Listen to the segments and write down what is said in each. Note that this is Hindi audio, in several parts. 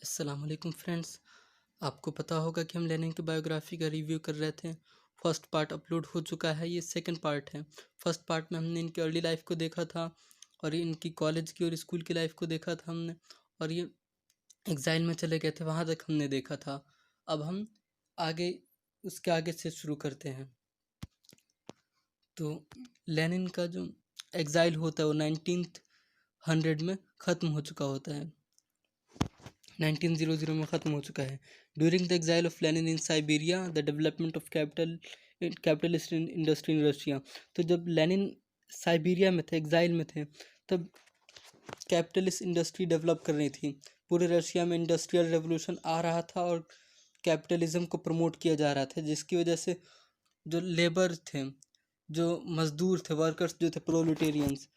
अस्सलाम वालेकुम फ्रेंड्स। आपको पता होगा कि हम लेनिन की बायोग्राफी का रिव्यू कर रहे थे। फर्स्ट पार्ट अपलोड हो चुका है, ये सेकंड पार्ट है। फर्स्ट पार्ट में हमने इनकी अर्ली लाइफ को देखा था और इनकी कॉलेज की और स्कूल की लाइफ को देखा था हमने, और ये एग्जाइल में चले गए थे, वहाँ तक हमने देखा था। अब हम आगे उसके आगे से शुरू करते हैं। तो लेनिन का जो एग्जाइल होता है वो 1900 में ख़त्म हो चुका होता है, 1900 में ख़त्म हो चुका है। During the exile of Lenin in Siberia the development of capitalist industry in Russia. तो जब लेनिन साइबेरिया में थे, एग्जाइल में थे, तब कैपिटलिस्ट इंडस्ट्री डेवलप कर रही थी। पूरे रशिया में इंडस्ट्रियल रेवोल्यूशन आ रहा था और कैपिटलिज्म को प्रमोट किया जा रहा था, जिसकी वजह से जो लेबर थे, जो मज़दूर थे, वर्कर्स जो थे, प्रोलेटेरियंस,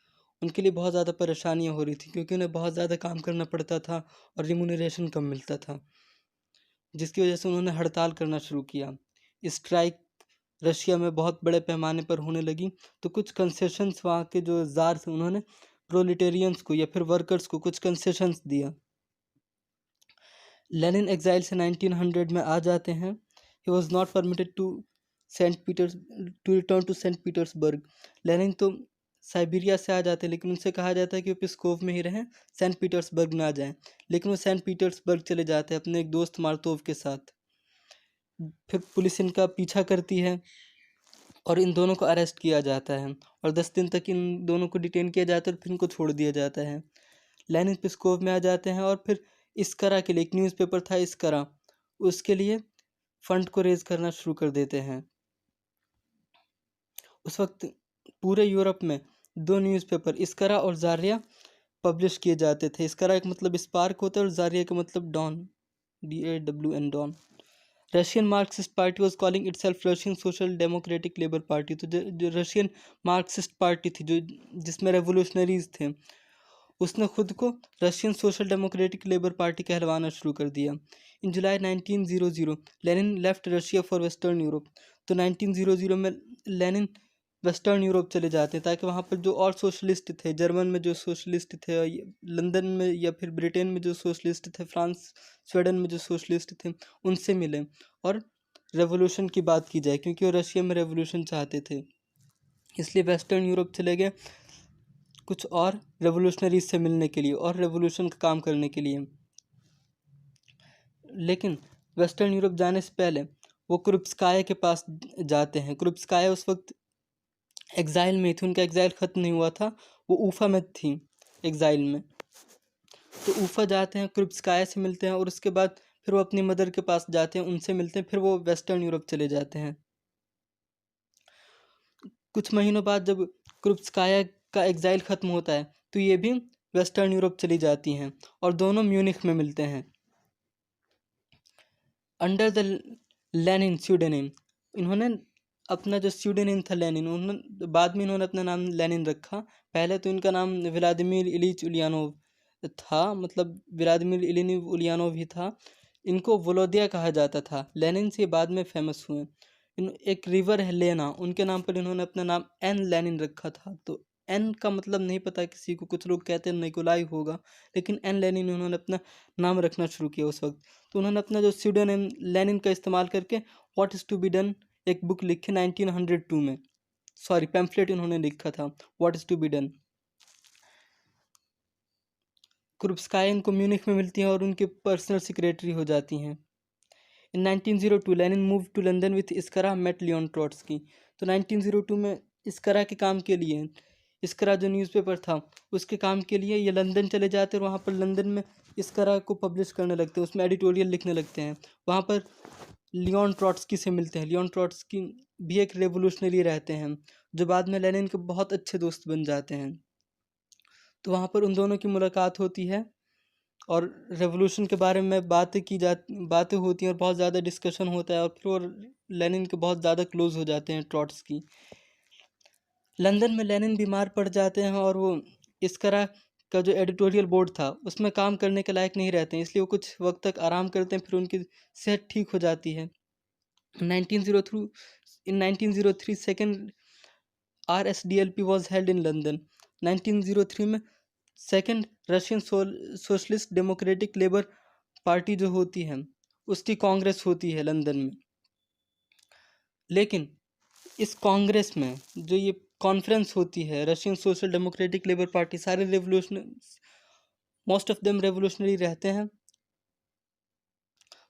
उनके लिए बहुत ज़्यादा परेशानियां हो रही थी, क्योंकि उन्हें बहुत ज़्यादा काम करना पड़ता था और रिम्यूनरेशन कम मिलता था, जिसकी वजह से उन्होंने हड़ताल करना शुरू किया। स्ट्राइक रशिया में बहुत बड़े पैमाने पर होने लगी। तो कुछ कंसेशंस वहाँ के जो ज़ार थे, उन्होंने प्रोलेटेरियंस को या फिर वर्कर्स को कुछ कंसेशंस दिया। लेनिन एग्जाइल से 1900 में आ जाते हैं। He was not permitted to return to Saint Petersburg. Lenin तो साइबेरिया से आ जाते हैं, लेकिन उनसे कहा जाता है कि वो पिस्कोव में ही रहें, सेंट पीटर्सबर्ग ना जाएं। लेकिन वो सेंट पीटर्सबर्ग चले जाते हैं अपने एक दोस्त मार्तोव के साथ। फिर पुलिस इनका पीछा करती है और इन दोनों को अरेस्ट किया जाता है और 10 दिन तक इन दोनों को डिटेन किया जाता है और फिर इनको छोड़ दिया जाता है। लेनिन पिस्कोव में आ जाते हैं और फिर इस्करा के लिए, एक न्यूज़पेपर था इस्करा, उसके लिए फंड को रेज करना शुरू कर देते हैं। उस वक्त पूरे यूरोप में 2 न्यूज़पेपर, इस्करा और जारिया, पब्लिश किए जाते थे। इस्करा का मतलब स्पार्क होता है और जारिया का मतलब dawn, DAWN, dawn. Russian Marxist party was calling itself Russian social democratic labour Party. तो जो रशियन मार्क्सिस्ट पार्टी थी, जो जिसमें रेवोल्यूशनरीज थे, उसने खुद को Russian social democratic labour party कहलवाना शुरू कर दिया। In July 1900 Lenin left Russia for western Europe. तो 1900 में लेनिन वेस्टर्न यूरोप चले जाते हैं, ताकि वहाँ पर जो और सोशलिस्ट थे, जर्मन में जो सोशलिस्ट थे, लंदन में या फिर ब्रिटेन में जो सोशलिस्ट थे, फ्रांस स्वीडन में जो सोशलिस्ट थे, उनसे मिलें और रेवोल्यूशन की बात की जाए, क्योंकि वो रशिया में रेवोल्यूशन चाहते थे। इसलिए वेस्टर्न यूरोप चले गए कुछ और रेवोल्यूशनरीज से मिलने के लिए और रेवोल्यूशन का काम करने के लिए। लेकिन वेस्टर्न यूरोप जाने से पहले वो क्रुप्स्काया के पास जाते हैं। क्रुप्स्काया उस वक्त एग्जाइल में थी, उनका एग्जाइल ख़त्म नहीं हुआ था, वो ऊफा में थी एग्जाइल में। तो ऊफा जाते हैं, क्रुप्स्काया से मिलते हैं और उसके बाद फिर वो अपनी मदर के पास जाते हैं, उनसे मिलते हैं, फिर वो वेस्टर्न यूरोप चले जाते हैं। कुछ महीनों बाद जब क्रुप्स्काया का एग्जाइल ख़त्म होता है, तो ये भी वेस्टर्न यूरोप चली जाती हैं और दोनों म्यूनिख में मिलते हैं। अंडर द लेनिन स्यूडोनिम, इन्होंने अपना जो स्यूडोनिम था लेनिन, उन्होंने बाद में इन्होंने अपना नाम लेनिन रखा। पहले तो इनका नाम व्लादिमीर इलीच उलियानोव था, मतलब व्लादिमीर इलिनीव उलियानोव ही था। इनको वोलोदिया कहा जाता था। लेनिन से बाद में फेमस हुए। एक रिवर है लेना, उनके नाम पर इन्होंने अपना नाम एन लेनिन रखा था। तो एन का मतलब नहीं पता किसी को, कुछ लोग कहते हैं निकोलाई होगा, लेकिन एन लेनिन उन्होंने अपना नाम रखना शुरू किया उस वक्त। तो उन्होंने अपना जो स्यूडोनिम लेनिन का इस्तेमाल करके what is to be done एक बुक लिखी 1902 में, सॉरी पैम्फलेट इन्होंने लिखा था, what is to be done. Krupskaya इनको म्यूनिख में मिलती हैं और उनके पर्सनल सेक्रेटरी हो जाती हैं। In 1902 Lenin move to London with Iskra met Leon Trotsky. तो 1902 में इस्करा के काम के लिए, इस्करा जो न्यूज़पेपर था उसके काम के लिए ये लंदन चले जाते हैं और वहाँ पर लंदन में इस्करा को पब्लिश करने लगते हैं, उसमें एडिटोरियल लिखने लगते हैं। वहाँ पर लियोन ट्रोट्स्की से मिलते हैं। लियोन ट्रोट्स्की भी एक रेवोल्यूशनरी रहते हैं, जो बाद में लेनिन के बहुत अच्छे दोस्त बन जाते हैं। तो वहाँ पर उन दोनों की मुलाकात होती है और रेवोल्यूशन के बारे में बातें होती हैं और बहुत ज़्यादा डिस्कशन होता है और फिर वो लेनिन के बहुत ज़्यादा क्लोज हो जाते हैं ट्रोट्स्की। लंदन में लेनिन बीमार पड़ जाते हैं और वो इस्करा का जो एडिटोरियल बोर्ड था उसमें काम करने के लायक नहीं रहते हैं, इसलिए वो कुछ वक्त तक आराम करते हैं, फिर उनकी सेहत ठीक हो जाती है। 1903 second RSDLP was held in London. 1903 में second Russian socialist democratic labour party जो होती है उसकी कांग्रेस होती है लंदन में। लेकिन इस कांग्रेस में जो ये कॉन्फ्रेंस होती है, Russian social democratic labour party, सारे मोस्ट ऑफ देम रेवोल्यूशनरी रहते हैं।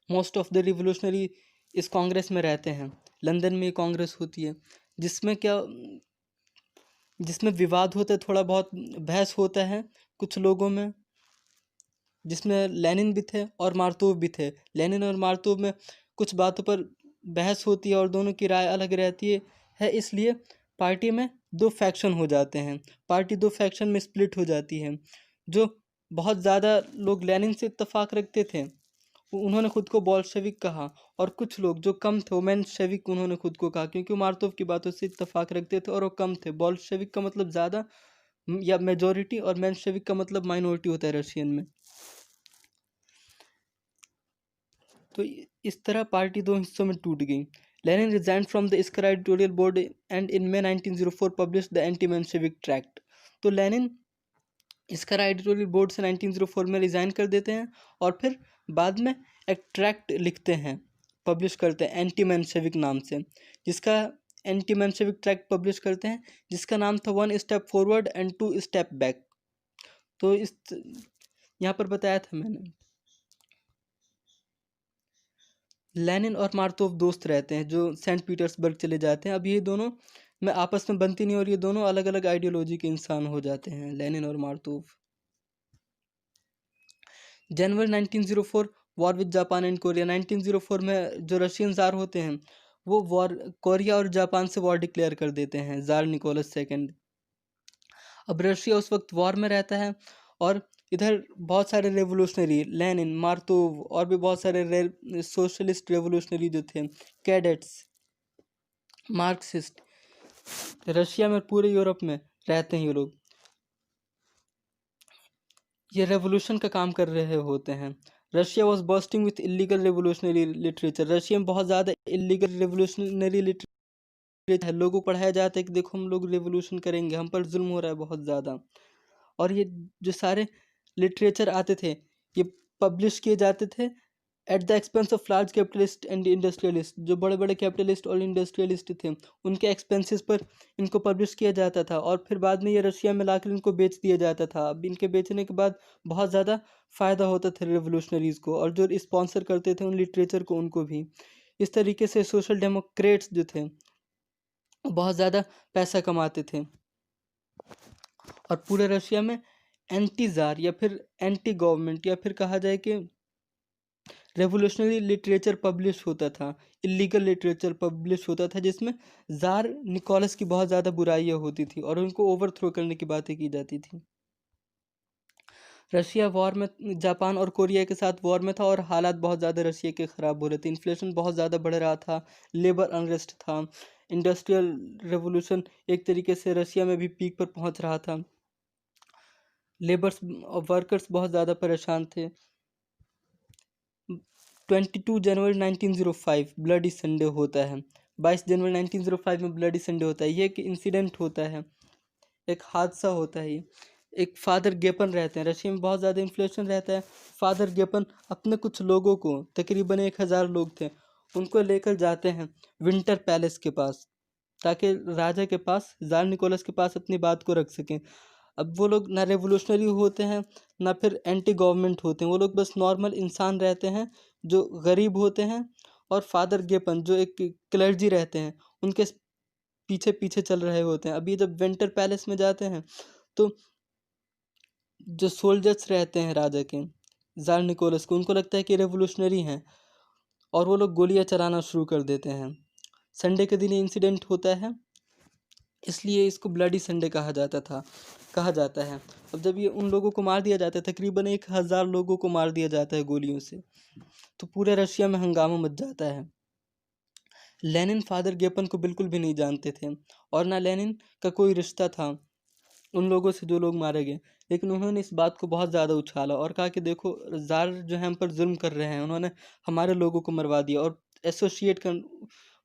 मोस्ट ऑफ द रिवोल्यूशनरी इस कांग्रेस में रहते हैं। लंदन में कांग्रेस होती है जिसमें विवाद होता है, थोड़ा बहुत बहस होता है कुछ लोगों में, जिसमें लेनिन भी थे और मार्तोव भी थे। लेनिन और मार्तोव में कुछ बातों पर बहस होती है और दोनों की राय अलग रहती है। इसलिए पार्टी में दो फैक्शन हो जाते हैं, पार्टी दो फैक्शन में स्प्लिट हो जाती है। जो बहुत ज़्यादा लोग लेनिन से इत्तेफाक रखते थे उन्होंने खुद को बोल्शेविक कहा, और कुछ लोग जो कम थे वो मेंशेविक उन्होंने खुद को कहा, क्योंकि मार्तोव की बातों से इत्तेफाक रखते थे और वो कम थे। बोल्शेविक का मतलब ज़्यादा या मेजॉरिटी, और मेंशेविक का मतलब माइनॉरिटी होता है रशियन में। तो इस तरह पार्टी दो हिस्सों में टूट गई। Lenin resign from the Iskra editorial board and in May 1904 publish the anti Menshevik tract. तो लेनिन इस्करा एडिटोरियल बोर्ड से 1904 में रिज़ाइन कर देते हैं और फिर बाद में एक ट्रैक्ट लिखते हैं, पब्लिश करते हैं एंटी मेंशेविक नाम से, जिसका एंटी मेंशेविक ट्रैक्ट पब्लिश करते हैं जिसका नाम था 1 step forward and 2 step back. तो इस यहाँ पर बताया था मैंने, लेनिन और मार्तोव दोस्त रहते हैं जो सेंट पीटर्सबर्ग चले जाते हैं। अब ये दोनों में आपस में बनती नहीं और ये दोनों अलग अलग आइडियोलॉजी के इंसान हो जाते हैं, लेनिन और मार्तोव। जनवरी 1904 war with Japan and Korea. 1904 में जो रशियन ज़ार होते हैं वो वॉर कोरिया और जापान से वॉर डिक्लेयर कर देते हैं, ज़ार निकोलस सेकंड। अब रशिया उस वक्त वॉर में रहता है और इधर बहुत सारे रेवोल्यूशनरी, लेनिन, मार्तोव और भी बहुत सारे सोशलिस्ट रेवोल्यूशनरी जो थे, कैडेट्स, मार्क्सिस्ट, रशिया में पूरे यूरोप में रहते हैं ये लोग। ये रेवोल्यूशन का काम कर रहे होते हैं। Russia was bursting with illegal revolutionary literature. Russia में बहुत ज़्यादा इलीगल रेवोल्यूशनरी लिटरेचर है। लोगों को पढ़ाया जाता है कि देखो हम लोग रेवोल्यूशन करेंगे, हम पर जुल्म हो रहा है बहुत ज़्यादा। और ये जो सारे लिटरेचर आते थे ये पब्लिश किए जाते थे at the expense of large capitalist and industrialist. जो बड़े बड़े कैपिटलिस्ट और इंडस्ट्रियलिस्ट थे उनके एक्सपेंसेस पर इनको पब्लिश किया जाता था और फिर बाद में ये रशिया में लाकर इनको बेच दिया जाता था। अब इनके बेचने के बाद बहुत ज़्यादा फ़ायदा होता था रेवोल्यूशनरीज़ को, और जो स्पॉन्सर करते थे उन लिटरेचर को उनको भी। इस तरीके से सोशल डेमोक्रेट्स जो थे बहुत ज़्यादा पैसा कमाते थे और पूरे रशिया में एंटी ज़ार या फिर एंटी गवर्नमेंट या फिर कहा जाए कि रेवोल्यूशनरी लिटरेचर पब्लिश होता था, इलीगल लिटरेचर पब्लिश होता था जिसमें ज़ार निकोलस की बहुत ज़्यादा बुराइयां होती थी और उनको ओवरथ्रो करने की बातें की जाती थी। रशिया वॉर में, जापान और कोरिया के साथ वॉर में था और हालात बहुत ज़्यादा रशिया के ख़राब हो रहे थे। इन्फ्लेशन बहुत ज़्यादा बढ़ रहा था, लेबर अनरेस्ट था, इंडस्ट्रियल रेवोल्यूशन एक तरीके से रशिया में भी पीक पर पहुंच रहा था। लेबर्स वर्कर्स बहुत ज़्यादा परेशान थे। 22 जनवरी 1905 ब्लडी संडे होता है। 22 जनवरी 1905 में ब्लडी संडे होता है। ये एक इंसिडेंट होता है, एक हादसा होता है। एक फादर गेपन रहते हैं, रशिया में बहुत ज़्यादा इन्फ्लेशन रहता है। फादर गेपन अपने कुछ लोगों को, तकरीबन 1000 लोग थे, उनको लेकर जाते हैं विंटर पैलेस के पास ताकि राजा के पास, ज़ार निकोलस के पास अपनी बात को रख सकें। अब वो लोग ना रेवोल्यूशनरी होते हैं ना फिर एंटी गवर्नमेंट होते हैं, वो लोग बस नॉर्मल इंसान रहते हैं जो गरीब होते हैं। और फादर गेपन जो एक क्लर्जी रहते हैं उनके पीछे पीछे चल रहे होते हैं। अभी जब विंटर पैलेस में जाते हैं तो जो सोल्जर्स रहते हैं राजा के, ज़ार निकोलस को, उनको लगता है कि रेवोल्यूशनरी हैं और वो लोग गोलियां चलाना शुरू कर देते हैं। संडे के दिन इंसिडेंट होता है, इसलिए इसको ब्लडी संडे कहा जाता है। अब जब ये उन लोगों को मार दिया जाता है, तकरीबन 1000 लोगों को मार दिया जाता है गोलियों से, तो पूरे रशिया में हंगामा मच जाता है। लेनिन फादर गेपन को बिल्कुल भी नहीं जानते थे और ना लेनिन का कोई रिश्ता था उन लोगों से जो लोग मारे गए, लेकिन उन्होंने इस बात को बहुत ज़्यादा उछाला और कहा कि देखो ज़ार जो है हम पर जुल्म कर रहे हैं, उन्होंने हमारे लोगों को मरवा दिया। और एसोसिएट कर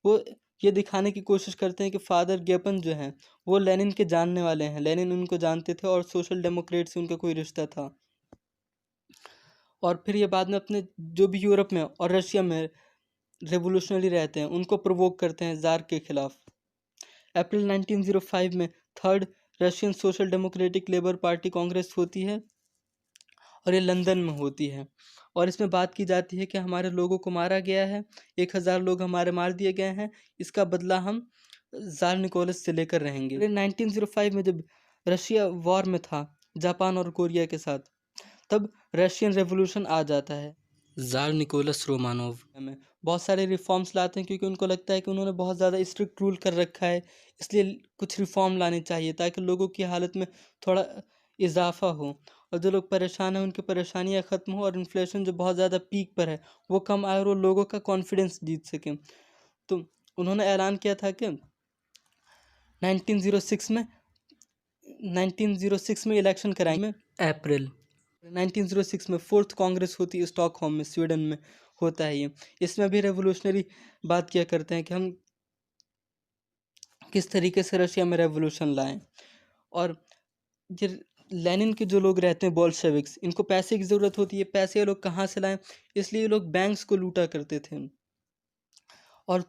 वो ये दिखाने की कोशिश करते हैं कि फादर गेपन जो हैं वो लेनिन के जानने वाले हैं, लेनिन उनको जानते थे और सोशल डेमोक्रेट से उनका कोई रिश्ता था। और फिर ये बाद में अपने जो भी यूरोप में और रशिया में रेवोल्यूशनरी रहते हैं उनको प्रोवोक करते हैं ज़ार के खिलाफ। अप्रैल 1905 में third Russian social democratic labour party Congress होती है और ये लंदन में होती है। और इसमें बात की जाती है कि हमारे लोगों को मारा गया है, 1000 लोग हमारे मार दिए गए हैं, इसका बदला हम ज़ार निकोलस से लेकर रहेंगे। 1905 में जब रशिया वॉर में था जापान और कोरिया के साथ, तब रशियन रेवोल्यूशन आ जाता है। ज़ार निकोलस रोमानोव में बहुत सारे रिफॉर्म्स लाते हैं क्योंकि उनको लगता है कि उन्होंने बहुत ज़्यादा स्ट्रिक्ट रूल कर रखा है, इसलिए कुछ रिफॉर्म लाने चाहिए ताकि लोगों की हालत में थोड़ा इजाफा हो और जो लोग परेशान हैं उनकी परेशानियां ख़त्म हो और इन्फ्लेशन जो बहुत ज़्यादा पीक पर है वो कम आए और वो लोगों का कॉन्फिडेंस जीत सकें। तो उन्होंने ऐलान किया था कि 1906 में इलेक्शन कराएंगे। अप्रैल 1906 में फोर्थ कांग्रेस होती है स्टॉकहोम में, स्वीडन में होता है ये। इसमें भी रेवोल्यूशनरी बात किया करते हैं कि हम किस तरीके से रशिया में रेवोल्यूशन लाएं। और ये लेनिन के जो लोग रहते हैं बोल्शेविक्स, इनको पैसे की ज़रूरत होती है, पैसे ये लोग कहाँ से लाएं, इसलिए ये लोग बैंक्स को लूटा करते थे और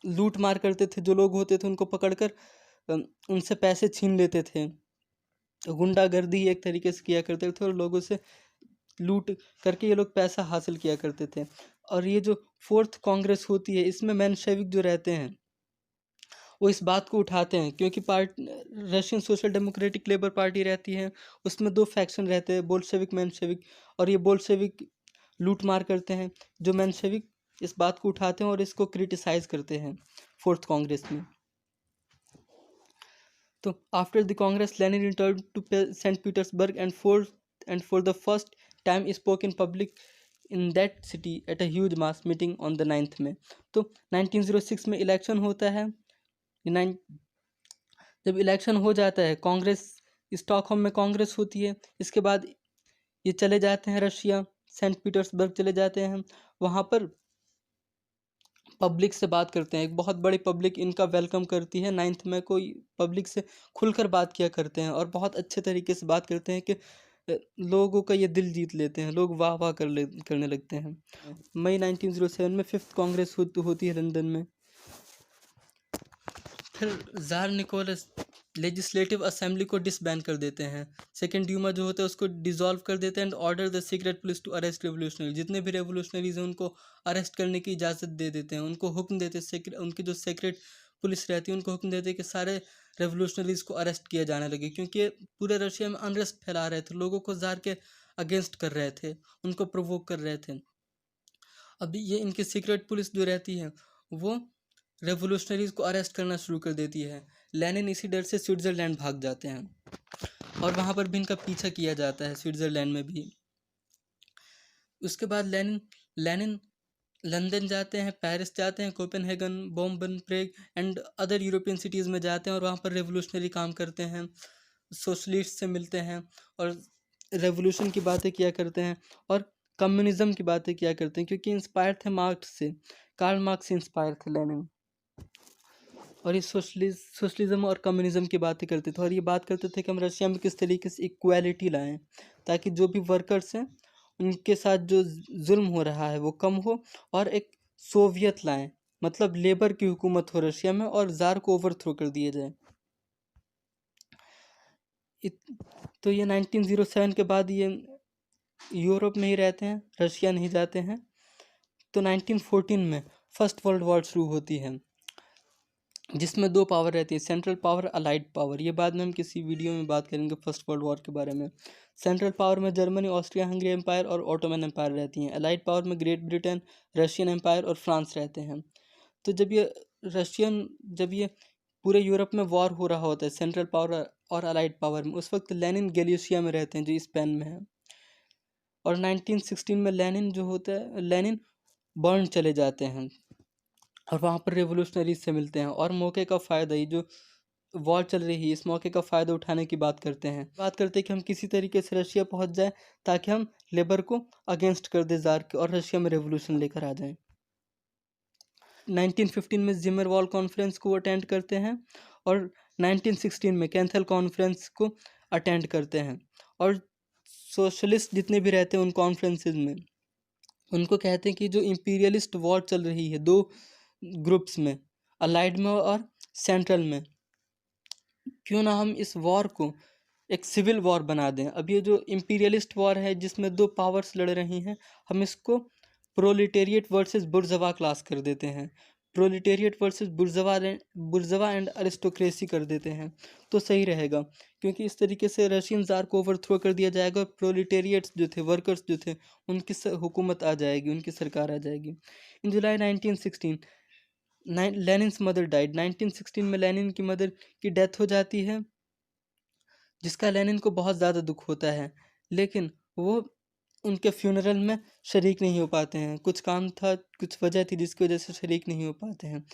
लूट मार करते थे। जो लोग होते थे उनको पकड़कर उनसे पैसे छीन लेते थे। तो गुंडागर्दी एक तरीके से किया करते थे और लोगों से लूट करके ये लोग पैसा हासिल किया करते थे। और ये जो फोर्थ कांग्रेस होती है इसमें मेंशेविक जो रहते हैं वो इस बात को उठाते हैं क्योंकि Russian social democratic labour party रहती है, उसमें दो फैक्शन रहते हैं, बोल्शेविक मेंशेविक। और ये बोल्शेविक लूट मार करते हैं, जो मेंशेविक इस बात को उठाते हैं और इसको क्रिटिसाइज करते हैं फोर्थ कांग्रेस में। तो after the congress Lenin return to Saint Petersburg and for the first time spoke in public in that city at a huge mass meeting on the 9th में। तो 1906 में इलेक्शन होता है। जब इलेक्शन हो जाता है कांग्रेस, स्टॉकहोम में कांग्रेस होती है। इसके बाद ये चले जाते हैं रशिया, सेंट पीटर्सबर्ग चले जाते हैं। वहाँ पर पब्लिक से बात करते हैं, एक बहुत बड़ी पब्लिक इनका वेलकम करती है। 9th में कोई पब्लिक से खुलकर बात किया करते हैं और बहुत अच्छे तरीके से बात करते हैं कि लोगों का ये दिल जीत लेते हैं, लोग वाह वाह करने लगते हैं। मई 1907 में फिफ्थ कांग्रेस होती है लंदन में। फिर ज़ार निकोलस लेजिस्लेटिव असेंबली को डिसबैन कर देते हैं। सेकेंड ड्यूमा जो होता है उसको डिसॉल्व कर देते हैं and order the secret police to arrest revolutionary. जितने भी रेवोल्यूशनरीज हैं उनको अरेस्ट करने की इजाज़त दे देते हैं, उनको हुक्म देते हैं, उनकी जो सीक्रेट पुलिस रहती है उनको हुक्म देते हैं कि सारे रेवोल्यूशनरीज को अरेस्ट किया जाने लगे, क्योंकि ये पूरे रशिया में अनरेस्ट फैला रहे थे, लोगों को ज़ार के अगेंस्ट कर रहे थे, उनको प्रोवोक कर रहे थे। अभी ये इनकी सीक्रेट पुलिस जो रहती है वो रेवोल्यूशनरीज को अरेस्ट करना शुरू कर देती है। लेनिन इसी डर से स्विट्ज़रलैंड भाग जाते हैं और वहाँ पर भी इनका पीछा किया जाता है, स्विट्ज़रलैंड में भी। उसके बाद लेनिन लंदन जाते हैं, पेरिस जाते हैं, कोपेनहेगन, बोम्बन, Prague and other European cities में जाते हैं और वहाँ पर रेवोल्यूशनरी काम करते हैं, सोशलिस्ट से मिलते हैं और रेवोल्यूशन की बातें किया करते हैं और कम्युनिज़्म की बातें किया करते हैं, क्योंकि इंस्पायर थे मार्क्स से, कार्ल मार्क्स से इंस्पायर थे लेनिन। और ये सोशलिज्म और कम्युनिज्म की बातें करते थे और ये बात करते थे कि हम रशिया में किस तरीके से इक्वालिटी लाएं ताकि जो भी वर्कर्स हैं उनके साथ जो जुल्म हो रहा है वो कम हो और एक सोवियत लाएं, मतलब लेबर की हुकूमत हो रशिया में और ज़ार को ओवरथ्रो कर दिया जाए। तो ये 1907 के बाद ये यूरोप में ही रहते हैं, रशिया नहीं जाते हैं। तो 1914 में फर्स्ट वर्ल्ड वॉर शुरू होती है जिसमें दो पावर रहती है, सेंट्रल पावर, अलाइड पावर। ये बाद में हम किसी वीडियो में बात करेंगे फर्स्ट वर्ल्ड वॉर के बारे में। सेंट्रल पावर में जर्मनी, ऑस्ट्रिया हंगरी एम्पायर और ऑटोमन एम्पायर रहती हैं। अलाइड पावर में ग्रेट ब्रिटेन, रशियन एम्पायर और फ्रांस रहते हैं। तो जब ये पूरे यूरोप में वॉर हो रहा होता है सेंट्रल पावर और अलाइड पावर में, उस वक्त लेनिन गैलिशिया में रहते हैं जो स्पेन में है। और 1916 में लेनिन बर्न चले जाते हैं और वहाँ पर रेवोल्यूशनरीज से मिलते हैं और मौके का फ़ायदा, ये जो वॉर चल रही है इस मौके का फ़ायदा उठाने की बात करते हैं कि हम किसी तरीके से रशिया पहुँच जाएं ताकि हम लेबर को अगेंस्ट कर दे ज़ार के और रशिया में रेवोल्यूशन लेकर आ जाएं। 1915 में जिमर वॉल कॉन्फ्रेंस को अटेंड करते हैं और 1916 में कैंथल कॉन्फ्रेंस को अटेंड करते हैं और सोशलिस्ट जितने भी रहते हैं उन कॉन्फ्रेंसेस में, उनको कहते हैं कि जो इम्पीरियलिस्ट वॉर चल रही है दो ग्रुप्स में, अलाइड में और सेंट्रल में, क्यों ना हम इस वॉर को एक सिविल वॉर बना दें। अब ये जो इम्पीरियलिस्ट वॉर है जिसमें दो पावर्स लड़ रही हैं, हम इसको प्रोलिटेरिएट वर्सेस बुर्जवा क्लास कर देते हैं, प्रोलिटेरिएट वर्सेस बुर्जवा एंड अरिस्टोक्रेसी कर देते हैं, तो सही रहेगा। क्योंकि इस तरीके से रशियन जार को ओवरथ्रो कर दिया जाएगा और प्रोलिटेरिएट्स जो थे, वर्कर्स जो थे, उनकी हुकूमत आ जाएगी, उनकी सरकार आ जाएगी। इन जुलाई 1916 लेनिन्स मदर डाइड। 1916 में लेनिन की मदर की डेथ हो जाती है, जिसका लेनिन को बहुत ज़्यादा दुख होता है, लेकिन वो उनके फ्यूनरल में शरीक नहीं हो पाते हैं। कुछ काम था, कुछ वजह थी जिसकी वजह से शरीक नहीं हो पाते हैं।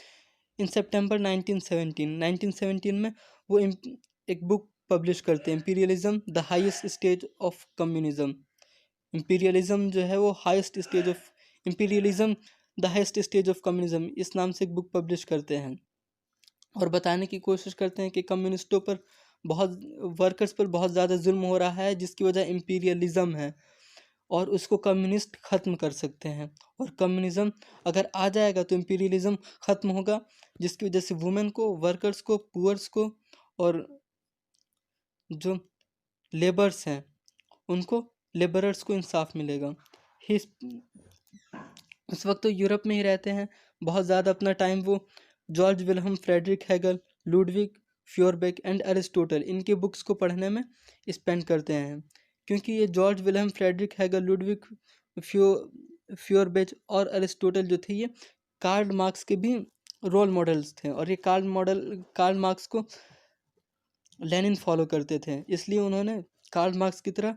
इन सितंबर 1917 में वो एक बुक पब्लिश करते हैं, imperialism the highest stage of communism. Imperialism जो है वो highest stage of imperialism the highest stage of communism, इस नाम से एक बुक पब्लिश करते हैं और बताने की कोशिश करते हैं कि कम्युनिस्टों पर बहुत, वर्कर्स पर बहुत ज़्यादा जुल्म हो रहा है, जिसकी वजह इम्पीरियलिज्म है और उसको कम्युनिस्ट ख़त्म कर सकते हैं। और कम्युनिज्म अगर आ जाएगा तो इम्पीरियलिज्म ख़त्म होगा, जिसकी वजह से वुमेन को, वर्कर्स को, पुअर्स को और जो लेबर्स हैं उनको, लेबरर्स को इंसाफ मिलेगा। इस वक्त तो यूरोप में ही रहते हैं, बहुत ज़्यादा अपना टाइम वो George Wilhelm Friedrich Hegel, Ludwig Feuerbach and Aristotle, इनके बुक्स को पढ़ने में स्पेंड करते हैं। क्योंकि ये George Wilhelm Friedrich Hegel, Ludwig Feuerbach और अरिस्टोटल जो थे, ये कार्ल मार्क्स के भी रोल मॉडल्स थे और ये कार्ल मार्क्स को लेनिन फॉलो करते थे, इसलिए उन्होंने कार्ल मार्क्स की तरह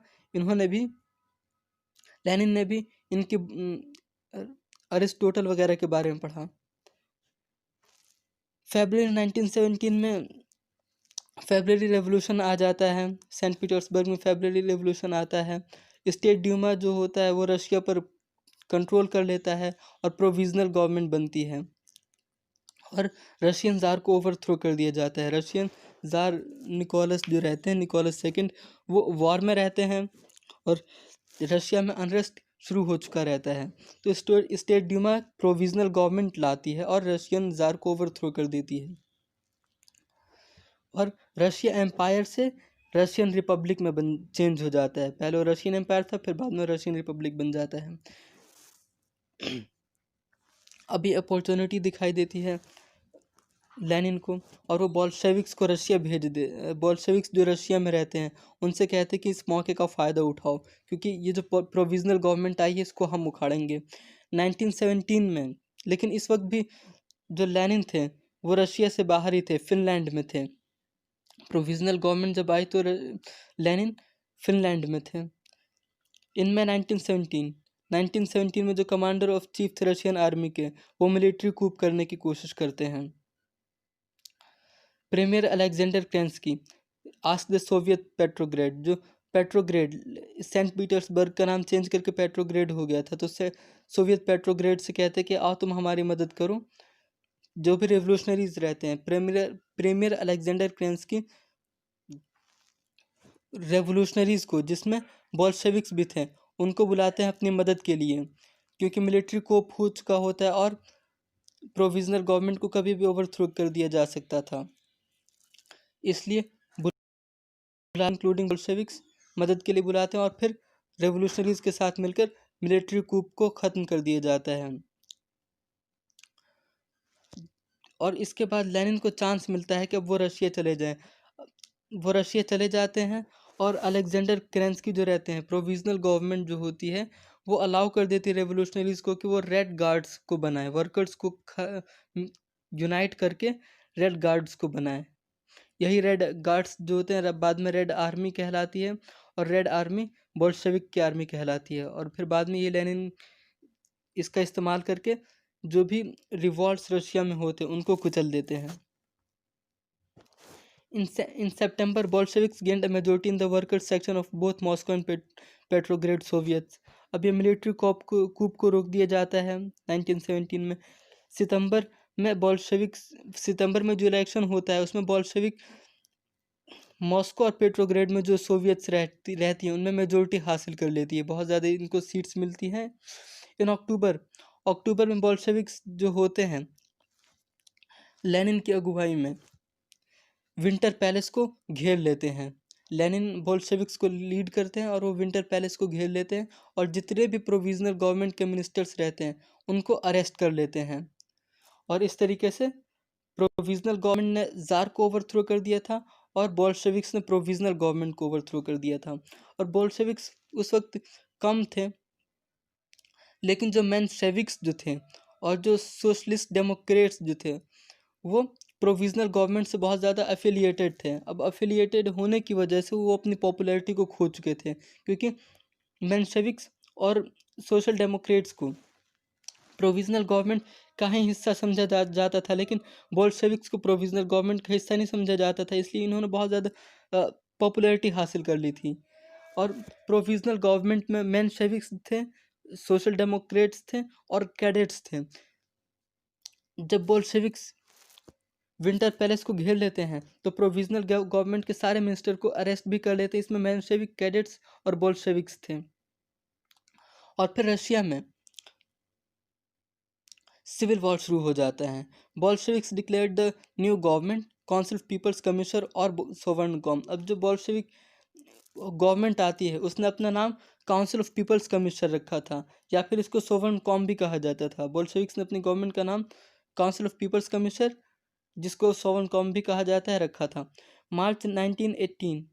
लेनिन ने भी इनके अरिस्टोटल वगैरह के बारे में पढ़ा। फरवरी 1917 में फेब्रुअरी रेवोल्यूशन आ जाता है, सेंट पीटर्सबर्ग में फेब्रुअरी रेवोल्यूशन आता है। स्टेट ड्यूमा जो होता है वो रशिया पर कंट्रोल कर लेता है और प्रोविजनल गवर्नमेंट बनती है और रशियन ज़ार को ओवरथ्रो कर दिया जाता है। रशियन ज़ार निकोलस जो रहते हैं, निकोलस सेकंड, वो वॉर में रहते हैं और रशिया में अनरेस्ट शुरू हो चुका रहता है। तो स्टेट ड्यूमा प्रोविजनल गवर्नमेंट लाती है और रशियन ज़ार को ओवरथ्रो कर देती है और रशिया एम्पायर से रशियन रिपब्लिक में चेंज हो जाता है। पहले वो रशियन एम्पायर था, फिर बाद में रशियन रिपब्लिक बन जाता है। अभी अपॉर्चुनिटी दिखाई देती है लेनिन को और वो बोल्शेविक्स को रशिया भेज दे। बोल्शेविक्स जो रशिया में रहते हैं उनसे कहते हैं कि इस मौके का फ़ायदा उठाओ, क्योंकि ये जो प्रोविजनल गवर्नमेंट आई है इसको हम उखाड़ेंगे 1917 में। लेकिन इस वक्त भी जो लेनिन थे वो रशिया से बाहर ही थे, फिनलैंड में थे। प्रोविजनल गवर्नमेंट जब आई तो लेनिन फिनलैंड में थे। इनमें 1917 में जो कमांडर ऑफ चीफ थे रशियन आर्मी के, वो मिलिट्री कूप करने की कोशिश करते हैं। Premier Alexander Kerensky ask the Soviet Petrograd, जो पेट्रोग्रेड सेंट पीटर्सबर्ग का नाम चेंज करके पेट्रोग्रेड हो गया था, तो उससे सोवियत पेट्रोग्रेड से कहते हैं कि आओ तुम हमारी मदद करो। जो भी रेवोल्यूशनरीज रहते हैं, प्रीमियर अलेक्जेंडर क्रेंस्की रेवोल्यूशनरीज को, जिसमें बोल्शेविक्स भी थे, उनको बुलाते हैं अपनी मदद के लिए, क्योंकि मिलिट्री कोप हो चुका होता है और प्रोविजनल गवर्नमेंट को कभी भी ओवरथ्रो कर दिया जा सकता था। इसलिए इंक्लूडिंग बोल्शेविक्स मदद के लिए बुलाते हैं और फिर रेवोल्यूशनरीज के साथ मिलकर मिलिट्री कूप को ख़त्म कर दिया जाता है। और इसके बाद लेनिन को चांस मिलता है कि अब वो रशिया चले जाएं। वो रशिया चले जाते हैं और अलेक्जेंडर केरेंस्की जो रहते हैं, प्रोविजनल गवर्नमेंट जो होती है वो अलाउ कर देती है रेवोल्यूशनरीज को कि वो रेड गार्ड्स को बनाए, वर्कर्स को यूनाइट करके रेड गार्ड्स को बनाए। यही रेड गार्ड्स जो होते हैं बाद में रेड आर्मी कहलाती है और रेड आर्मी बोल्शेविक की आर्मी कहलाती है। और फिर बाद में ये लेनिन इसका इस्तेमाल करके जो भी रिवॉल्ट्स रशिया में होते हैं उनको कुचल देते हैं। In September, Bolsheviks gained a majority in the workers section of both Moscow and Petrograd Soviets. अब ये मिलिट्री कूप को रोक दिया जाता है 1917 में। सितंबर में जो इलेक्शन होता है उसमें बोल्शेविक मॉस्को और पेट्रोग्रेड में जो सोवियत्स रहती हैं उनमें मेजोरिटी हासिल कर लेती है, बहुत ज़्यादा इनको सीट्स मिलती हैं। इन अक्टूबर में बोल्शेविक्स जो होते हैं लेनिन की अगुवाई में विंटर पैलेस को घेर लेते हैं। लेनिन बोल्शेविक्स को लीड करते हैं और वो विंटर पैलेस को घेर लेते हैं और जितने भी प्रोविजनल गवर्नमेंट के मिनिस्टर्स रहते हैं उनको अरेस्ट कर लेते हैं। और इस तरीके से प्रोविजनल गवर्नमेंट ने जार को ओवरथ्रो कर दिया था और बोल्शेविक्स ने प्रोविजनल गवर्नमेंट को ओवरथ्रो कर दिया था। और बोल्शेविक्स उस वक्त कम थे, लेकिन जो मेंशेविक्स जो थे और जो सोशलिस्ट डेमोक्रेट्स जो थे वो प्रोविजनल गवर्नमेंट से बहुत ज़्यादा एफिलिएटेड थे। अब एफिलिएटेड होने की वजह से वो अपनी पॉपुलैरिटी को खो चुके थे, क्योंकि मेंशेविक्स और सोशल डेमोक्रेट्स को प्रोविजनल गवर्नमेंट का ही हिस्सा समझा जाता था, लेकिन बोल्शेविक्स को प्रोविजनल गवर्नमेंट का हिस्सा नहीं समझा जाता था, इसलिए इन्होंने बहुत ज़्यादा पॉपुलैरिटी हासिल कर ली थी। और प्रोविजनल गवर्नमेंट में मेंशेविक्स थे, सोशल डेमोक्रेट्स थे और कैडेट्स थे। जब बोल्शेविक्स विंटर पैलेस को घेर लेते हैं तो प्रोविजनल गवर्नमेंट के सारे मिनिस्टर को अरेस्ट भी कर लेते हैं। इसमें मेंशेविक, कैडेट्स और बोल्शेविक्स थे। और फिर रशिया में सिविल वॉर शुरू हो जाता है। Bolsheviks declared the new government, council of people's commission और सोवर्नकॉम। अब जो बोल्शेविक गवर्नमेंट आती है उसने अपना नाम काउंसिल ऑफ पीपल्स कमीशन रखा था, या फिर इसको सोवर्नकॉम भी कहा जाता था। बोल्शेविक्स ने अपनी गवर्नमेंट का नाम काउंसिल ऑफ पीपल्स कमीशन, जिसको सोवर्नकॉम भी कहा जाता है, रखा था। मार्च 1918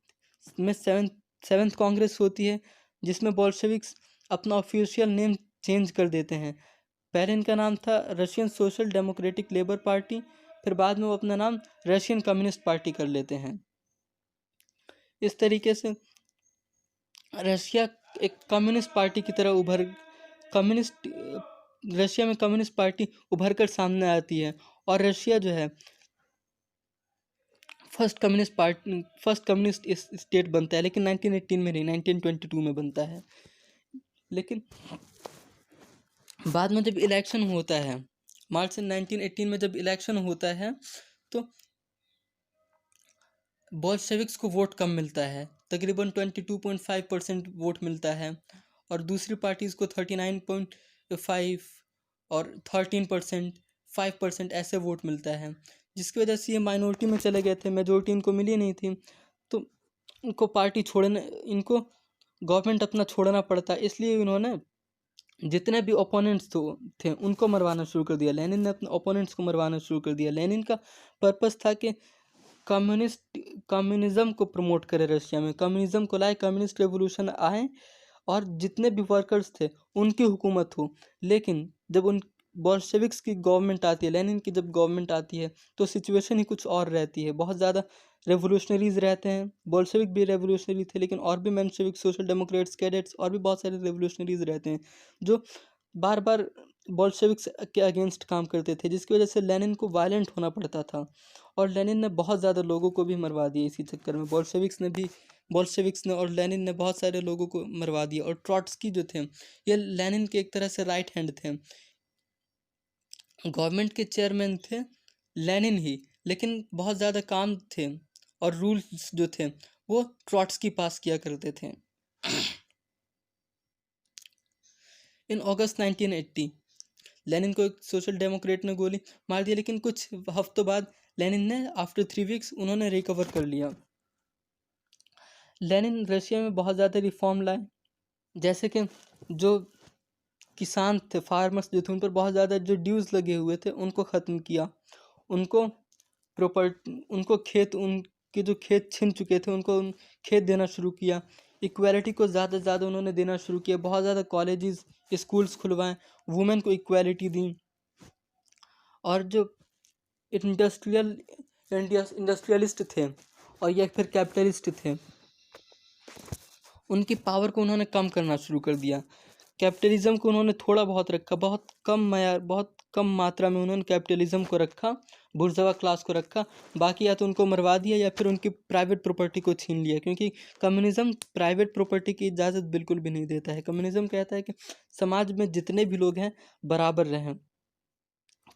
में सेवेंथ कांग्रेस होती है, जिसमें बोल्शेविक्स अपना ऑफिशियल नेम चेंज कर देते हैं। पहले इनका नाम था Russian social democratic labour party, फिर बाद में वो अपना नाम रशियन कम्युनिस्ट पार्टी कर लेते हैं। इस तरीके से रशिया एक कम्युनिस्ट पार्टी की तरह रशिया में कम्युनिस्ट पार्टी उभर कर सामने आती है। और रशिया जो है फर्स्ट कम्युनिस्ट स्टेट बनता है, लेकिन 1918 में नहीं, 1922 में बनता है। लेकिन बाद में जब इलेक्शन होता है, मार्च 1918 में जब इलेक्शन होता है, तो बोल्शेविक्स को वोट कम मिलता है, तकरीबन 22.5% वोट मिलता है, और दूसरी पार्टीज़ को 39.5 और 13%, 5% ऐसे वोट मिलता है, जिसकी वजह से ये माइनॉरिटी में चले गए थे, मेजोरिटी इनको मिली नहीं थी। तो इनको गवर्नमेंट अपना छोड़ना पड़ता, इसलिए इन्होंने जितने भी ओपोनेंट्स थे उनको मरवाना शुरू कर दिया। लेनिन ने अपने ओपोनेंट्स को मरवाना शुरू कर दिया। लेनिन का पर्पस था कि कम्युनिज्म को प्रमोट करे, रशिया में कम्युनिज्म को लाए, कम्युनिस्ट रेवोल्यूशन आए और जितने भी वर्कर्स थे उनकी हुकूमत हो। लेकिन जब उन बोल्शेविक्स की गवर्नमेंट आती है, लेनिन की जब गवर्नमेंट आती है, तो सिचुएशन ही कुछ और रहती है। बहुत ज़्यादा रेवोल्यूशनरीज रहते हैं, बोल्शेविक भी रेवोल्यूशनरी थे, लेकिन और भी मेंशेविक, सोशल डेमोक्रेट्स, कैडेट्स और भी बहुत सारे रेवोल्यूशनरीज रहते हैं जो बार बार बोल्शेविक्स के अगेंस्ट काम करते थे, जिसकी वजह से लेनिन को वायलेंट होना पड़ता था। और लेनिन ने बहुत ज़्यादा लोगों को भी मरवा दिया इसी चक्कर में। बोल्शेविक्स ने और लेनिन ने बहुत सारे लोगों को मरवा दिया। और ट्रॉट्स्की जो थे, ये लेनिन के एक तरह से राइट हैंड थे। गवर्नमेंट के चेयरमैन थे लेनिन ही, लेकिन बहुत ज़्यादा काम थे और रूल्स जो थे वो ट्रॉट्स्की पास किया करते थे। इन अगस्त 1980 लेनिन को एक सोशल डेमोक्रेट ने गोली मार दिया, लेकिन कुछ हफ्तों बाद लेनिन ने आफ्टर 3 वीक्स उन्होंने रिकवर कर लिया। लेनिन रशिया में बहुत ज़्यादा रिफॉर्म लाए, जैसे कि जो किसान थे, फार्मर्स जो थे, उन पर बहुत ज़्यादा जो ड्यूज़ लगे हुए थे उनको ख़त्म किया। उनको उनके जो खेत छिन चुके थे उनको खेत देना शुरू किया। इक्वालिटी को ज़्यादा से ज़्यादा उन्होंने देना शुरू किया। बहुत ज़्यादा कॉलेजेस, स्कूल्स खुलवाएं, वुमेन को इक्वालिटी दी। और जो इंडस्ट्रियलिस्ट थे और या फिर कैपिटलिस्ट थे, उनकी पावर को उन्होंने कम करना शुरू कर दिया। कैपिटलिज्म को उन्होंने थोड़ा बहुत रखा, बहुत कम मात्रा में उन्होंने कैपिटलिज्म को रखा, बुर्जुआ क्लास को रखा। बाकी या तो उनको मरवा दिया या फिर उनकी प्राइवेट प्रॉपर्टी को छीन लिया, क्योंकि कम्युनिज्म प्राइवेट प्रॉपर्टी की इजाज़त बिल्कुल भी नहीं देता है। कम्युनिज्म कहता है कि समाज में जितने भी लोग हैं बराबर रहें,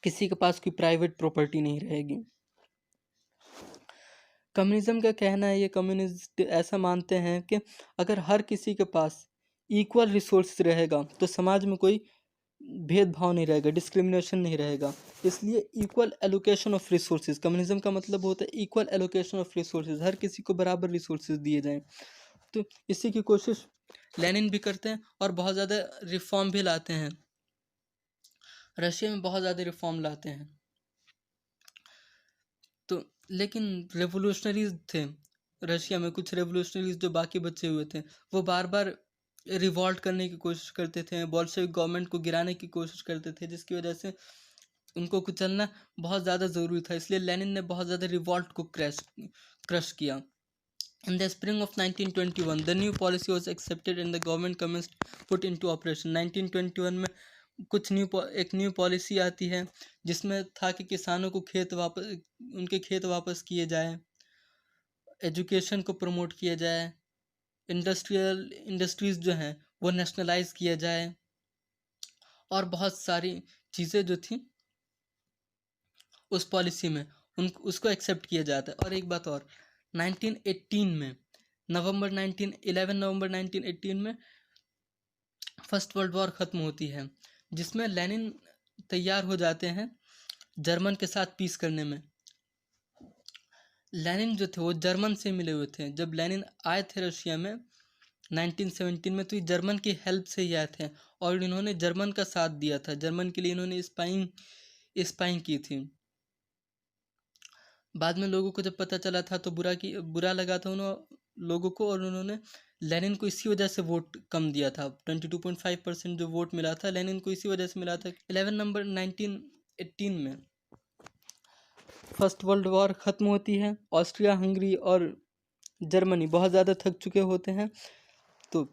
किसी के पास कोई प्राइवेट प्रॉपर्टी नहीं रहेगी। कम्युनिज्म का कहना है, ये कम्युनिस्ट ऐसा मानते हैं कि अगर हर किसी के पास इक्वल रिसोर्स रहेगा तो समाज में कोई भेदभाव नहीं रहेगा, डिस्क्रिमिनेशन नहीं रहेगा। इसलिए equal allocation of resources, communism का मतलब होता है इक्वल एलोकेशन ऑफ रिसोर्सेज, हर किसी को बराबर रिसोर्सेज दिए जाएं। तो इसी की कोशिश लेनिन भी करते हैं और बहुत ज़्यादा रिफॉर्म भी लाते हैं। रशिया में बहुत ज़्यादा रिफॉर्म लाते हैं। तो लेकिन रेवोल्यूशनरीज थे रशिया में, कुछ रेवोल्यूशनरीज जो बाकी बचे हुए थे, वो बार बार रिवॉल्ट करने की कोशिश करते थे, बोल्शेविक गवर्नमेंट को गिराने की कोशिश करते थे, जिसकी वजह से उनको कुचलना बहुत ज़्यादा ज़रूरी था। इसलिए लेनिन ने बहुत ज़्यादा रिवॉल्ट को क्रश किया। In the spring of 1921, the new policy was accepted and the government commenced put into operation. 1921 में एक न्यू पॉलिसी आती है जिसमें था कि किसानों को उनके खेत वापस किए जाए, एजुकेशन को प्रमोट किया जाए, इंडस्ट्रीज़ जो हैं वो नेशनलाइज किया जाए, और बहुत सारी चीज़ें जो थी उस पॉलिसी में उसको एक्सेप्ट किया जाता है। और एक बात और, 1918 में नवंबर 1918 में फर्स्ट वर्ल्ड वॉर ख़त्म होती है, जिसमें लेनिन तैयार हो जाते हैं जर्मन के साथ पीस करने में। लेनिन जो थे वो जर्मन से मिले हुए थे। जब लेनिन आए थे रशिया में 1917 में, तो ये जर्मन की हेल्प से ही आए थे और इन्होंने जर्मन का साथ दिया था। जर्मन के लिए इन्होंने स्पाइंग की थी। बाद में लोगों को जब पता चला था तो बुरा लगा था लोगों को, और उन्होंने लेनिन को इसी वजह से वोट कम दिया था। 22.5% जो वोट मिला था लेनिन को इसी वजह से मिला था। 11 नवंबर 1918 में फर्स्ट वर्ल्ड वॉर ख़त्म होती है। ऑस्ट्रिया हंगरी और जर्मनी बहुत ज़्यादा थक चुके होते हैं, तो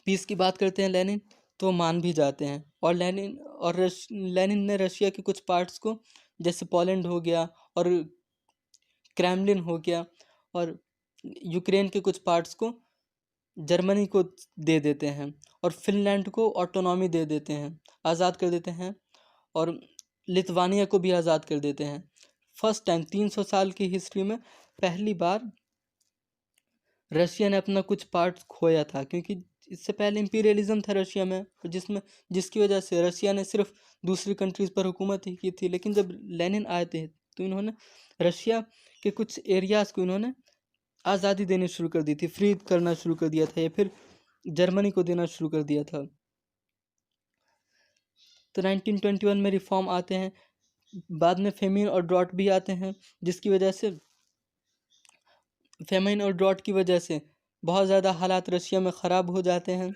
पीस की बात करते हैं लेनिन, तो मान भी जाते हैं। और लेनिन ने रशिया के कुछ पार्ट्स को, जैसे पोलैंड हो गया और क्रेमलिन हो गया, और यूक्रेन के कुछ पार्ट्स को जर्मनी को दे देते हैं, और फिनलैंड को ऑटोनॉमी दे देते हैं, आज़ाद कर देते हैं, और लिथुआनिया को भी आज़ाद कर देते हैं। फर्स्ट टाइम 300 साल की हिस्ट्री में पहली बार रशिया ने अपना कुछ पार्ट्स खोया था, क्योंकि इससे पहले इंपीरियलिज्म था रशिया में, जिसकी वजह से रशिया ने सिर्फ दूसरी कंट्रीज़ पर हुकूमत ही की थी। लेकिन जब लेनिन आए थे तो इन्होंने रशिया के कुछ एरियाज़ को इन्होंने आज़ादी देनी शुरू कर दी थी, फ्री करना शुरू कर दिया था, या फिर जर्मनी को देना शुरू कर दिया था। तो 1921 में रिफॉर्म आते हैं। बाद में फेमिन और ड्रॉट भी आते हैं, जिसकी वजह से फेमिन और ड्रॉट की वजह से बहुत ज़्यादा हालात रशिया में ख़राब हो जाते हैं।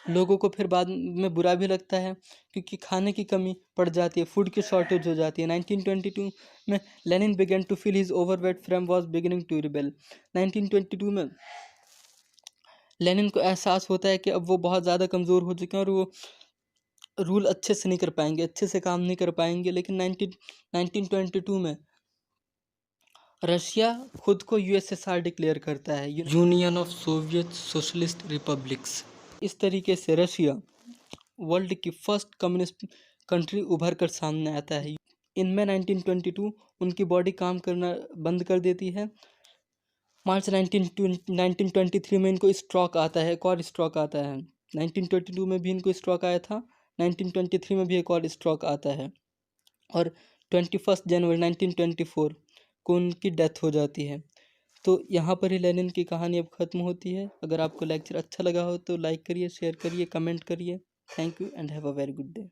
लोगों को फिर बाद में बुरा भी लगता है, क्योंकि खाने की कमी पड़ जाती है, फूड की शॉर्टेज हो जाती है। 1922 में Lenin began to feel his overweight frame was beginning to rebel. 1922 में लेनिन को एहसास होता है कि अब वो बहुत ज़्यादा कमज़ोर हो चुके हैं और वो रूल अच्छे से नहीं कर पाएंगे, अच्छे से काम नहीं कर पाएंगे। लेकिन 1922 में रशिया खुद को यूएसएसआर डिक्लेयर करता है, union of Soviet socialist republics. इस तरीके से रशिया वर्ल्ड की फर्स्ट कम्युनिस्ट कंट्री उभर कर सामने आता है। इनमें 1922 उनकी बॉडी काम करना बंद कर देती है। मार्च 1923 में इनको स्ट्रोक आता है, एक और स्ट्रोक आता है। 1922 में भी इनको स्ट्रोक आया था, 1923 में भी एक और स्ट्रोक आता है, और 21 जनवरी 1924 को उनकी डेथ हो जाती है। तो यहाँ पर ही लेनिन की कहानी अब ख़त्म होती है। अगर आपको लेक्चर अच्छा लगा हो तो लाइक करिए, शेयर करिए, कमेंट करिए। Thank you and have a very good day.